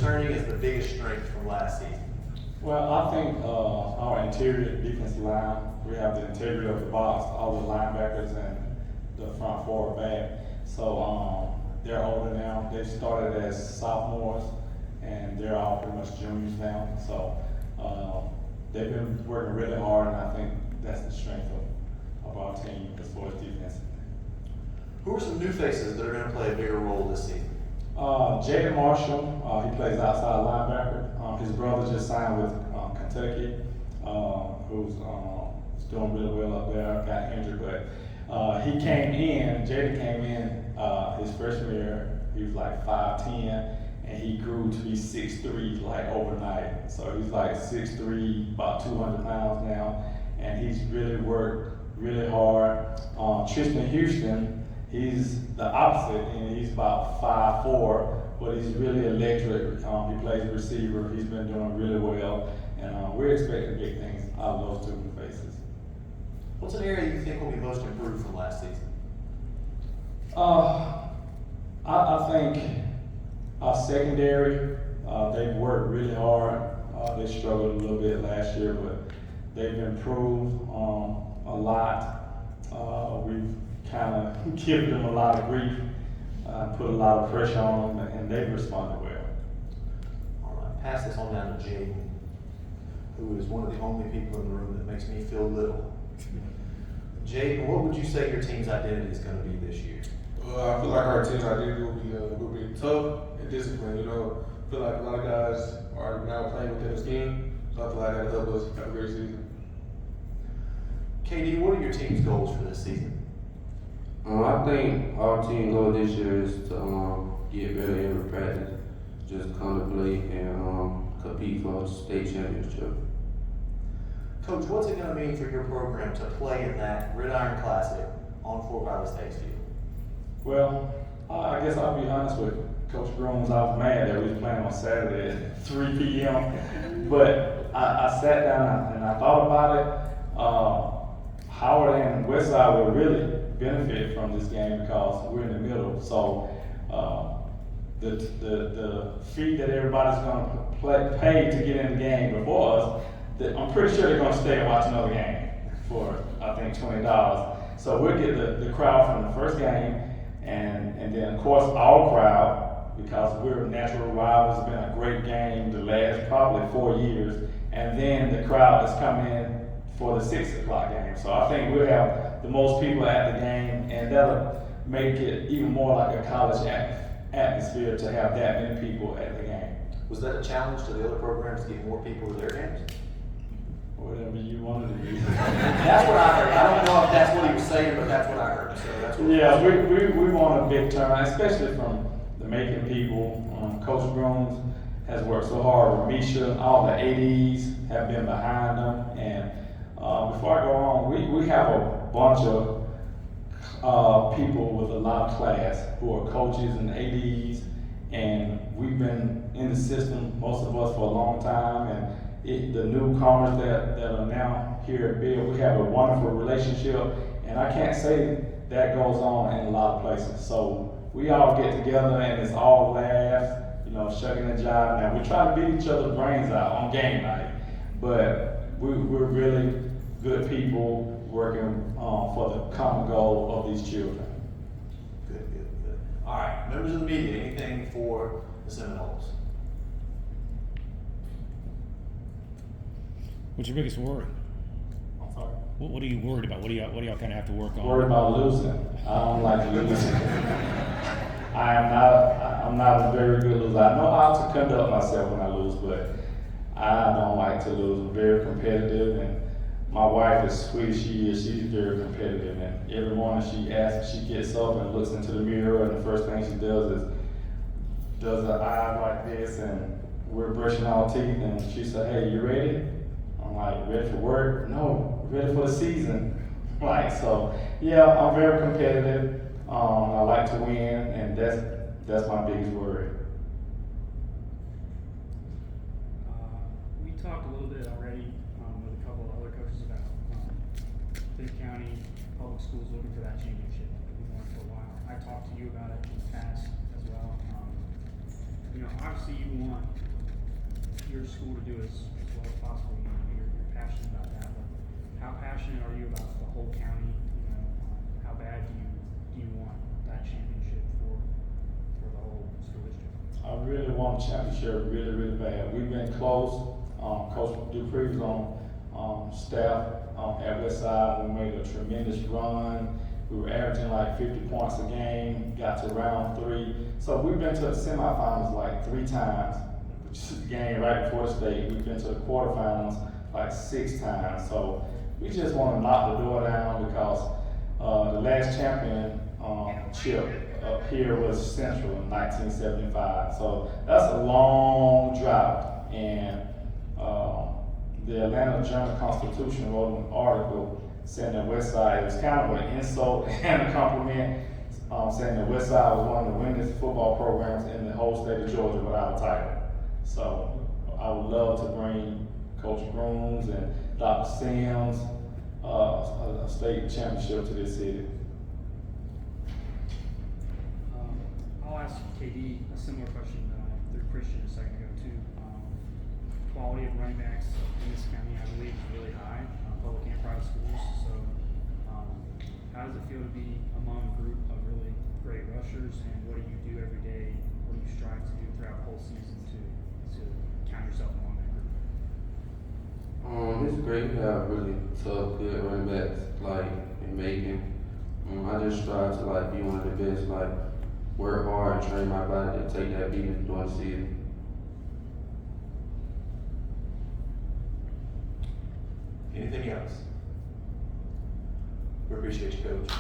returning as the biggest strength from last season? Well, I think our interior defensive line, we have the integrity of the box, all the linebackers and the front forward back. So they're older now. They started as sophomores, and they're all pretty much juniors now. So they've been working really hard, and I think that's the strength of our team as far as defense. Who are some new faces that are going to play a bigger role this season? Jaden Marshall, he plays outside linebacker. His brother just signed with Kentucky, who's doing really well up there, got injured, but Jaden came in his freshman year, he was like 5'10", and he grew to be 6'3" like overnight. So he's like 6'3", about 200 pounds now, and he's really worked really hard. Tristan Houston, he's the opposite, and he's about 5'4", but he's really electric. He plays receiver. He's been doing really well, and we're expecting big things out of those two new faces. What's an area you think will be most improved from last season? I think our secondary, they've worked really hard. They struggled a little bit last year, but they've improved a lot. We've kind of given them a lot of grief, put a lot of pressure on them, and they've responded well. All right, pass this on down to Jaden, who is one of the only people in the room that makes me feel little. Jaden, what would you say your team's identity is going to be this year? I feel like our team's identity will be tough and disciplined. You know, I feel like a lot of guys are now playing within the scheme, so I feel like that'll help us have a great season. KD, what are your team's goals for this season? I think our team goal this year is to get better every practice, just come to play and compete for a state championship. Coach, what's it going to mean for your program to play in that Gridiron Classic on Fort Valley State's field? Well, I guess I'll be honest with Coach Grooms. I was mad that we was playing on Saturday at 3 p.m. But I sat down and I thought about it. Howard and Westside will really benefit from this game because we're in the middle. So the fee that everybody's going to pay to get in the game before us, I'm pretty sure they're going to stay and watch another game for, I think, $20. So we'll get the crowd from the first game, and then, of course, our crowd, because we're natural rivals. It's been a great game the last probably 4 years. And then the crowd that's come in for the 6 o'clock game. So I think we'll have the most people at the game, and that'll make it even more like a college atmosphere to have that many people at the game. Was that a challenge to the other programs to get more people to their games? Whatever you wanted to do. That's what I heard. I don't know if that's what he was saying, but that's what I heard. So that's what yeah, we want a big turnout, especially from the Macon people. Coach Grooms has worked so hard. Misha, all the ADs have been behind them. And before I go on, we have a bunch of people with a lot of class who are coaches and ADs, and we've been in the system, most of us, for a long time. And the newcomers that are now here at Bill, we have a wonderful relationship, and I can't say that goes on in a lot of places. So we all get together and it's all laughs, shucking and jiving. Now we try to beat each other's brains out on game night, but we're really good people working for the common goal of these children. Good. All right, members of the media, anything for the Seminoles? What's your biggest worry? I'm sorry. What are you worried about? What do y'all kind of have to work on? Worried about losing. I don't like losing. I'm not a very good loser. I know how to conduct myself when I lose, but I don't like to lose. I'm very competitive, and my wife, as sweet as she is, she's very competitive. And every morning she gets up and looks into the mirror, and the first thing she does her eyes like this, and we're brushing our teeth, and she said, "Hey, you ready?" I'm like, "Ready for work?" "No, ready for the season." So yeah, I'm very competitive. I like to win, and that's my biggest worry. We talked a little bit already with a couple of other coaches about Clinton County Public Schools looking for that championship. We've been wanting for a while. I talked to you about it in the past as well. obviously you want your school to do as well as possible, you're passionate about that, but how passionate are you about the whole county, how bad do you want that championship for the whole school district? I really want a championship really, really bad. We've been close. Coach Dupree was on staff at Westside. We made a tremendous run. We were averaging like 50 points a game, got to round 3. So we've been to the semifinals like 3 times, which is the game right before the state. We've been to the quarterfinals like 6 times. So we just want to knock the door down because the last champion chip up here was Central in 1975. So that's a long drought. And the Atlanta Journal-Constitution wrote an article saying that Westside, it was kind of an insult and a compliment, saying that Westside was one of the winningest football programs in the whole state of Georgia without a title. So I would love to bring Coach Grooms and Dr. Sims a state championship to this city. I'll ask KD a similar question through Christian a second ago too. Quality of running backs in this county, I believe, is really high, public and private schools. So, how does it feel to be among a group of really great rushers, and what do you do every day? What do you strive to do throughout the whole season to count yourself among that group? It's great to have really tough, good running backs like in Macon. I just strive to like be one of the best, like work hard and train my body to take that beating during the season. Anything else? We appreciate you, Coach.